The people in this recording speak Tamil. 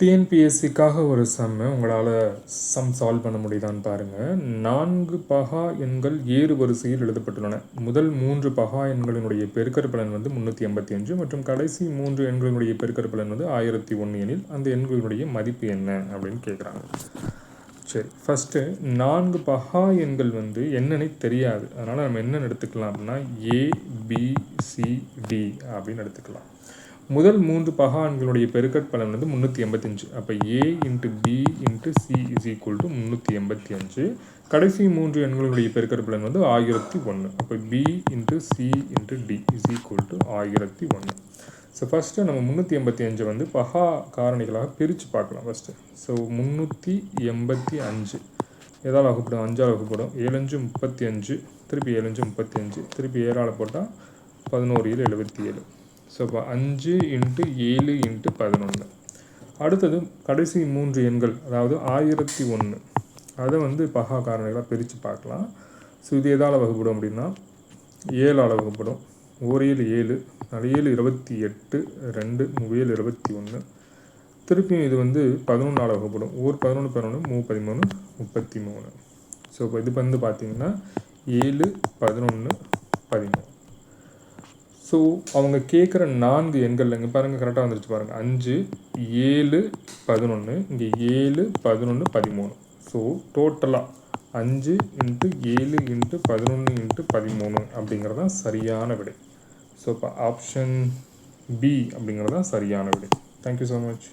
டிஎன்பிஎஸ்சிக்காக ஒரு சம்மு உங்களால் சால்வ் பண்ண முடியுதான்னு பாருங்கள். 4 பகா எண்கள் ஏறு வரிசையில் எழுதப்பட்டுள்ளன. முதல் 3 பகா எண்களினுடைய பெருக்கற்பலன் வந்து 385 மற்றும் கடைசி 3 எண்களினுடைய பெருக்கற்பலன் வந்து 1001 எனில் அந்த எண்களினுடைய மதிப்பு என்ன அப்படின்னு கேட்குறாங்க. சரி, ஃபஸ்ட்டு 4 பகா எண்கள் வந்து என்னன்னு தெரியாது. அதனால் நம்ம என்னென்னு எடுத்துக்கலாம் அப்படின்னா ABCD அப்படின்னு எடுத்துக்கலாம். முதல் 3 பகா எண்களுடைய பெருக்கற்பலன் வந்து 385. அப்போ A × B × C = 385. கடைசி 3 எண்களுடைய பெருக்கற்பலன் வந்து 1001. அப்போ B × C × D = 1001. So first நம்ம 385 வந்து பகா காரணிகளாக பிரித்து பார்க்கலாம். ஃபஸ்ட்டு ஸோ 385 எதால் வகுப்படும்? 5ஆல் வகுப்படும். 7 5 35, திருப்பி 7 5 35, திருப்பி 7ஆல் போட்டால் 11 7 77. ஸோ இப்போ 5 × 7 × 11. அடுத்தது கடைசி 3 எண்கள், அதாவது 1001, அதை வந்து பகா காரணிகளாக பிரித்து பார்க்கலாம். ஸோ இது எதால் வகுப்படும் அப்படின்னா 7ஆல் வகுப்படும். 1 7 7 7 28, 2 7 21. திருப்பியும் இது வந்து 11ஆல் வகுப்படும். 11 11 13 33. ஸோ இப்போ இது வந்து பார்த்திங்கன்னா 7 11 13. ஸோ அவங்க கேட்குற 4 எண்கள் இங்கே பாருங்கள், கரெக்டாக வந்துருச்சு பாருங்கள். 5 7 11, இங்கே 7 11 13. ஸோ டோட்டலாக 5 × 7 × 11 × 13 அப்படிங்கிறது தான் சரியான விடை. ஸோ இப்போ ஆப்ஷன் பி அப்படிங்கிறது தான் சரியான விடை. Thank you so much.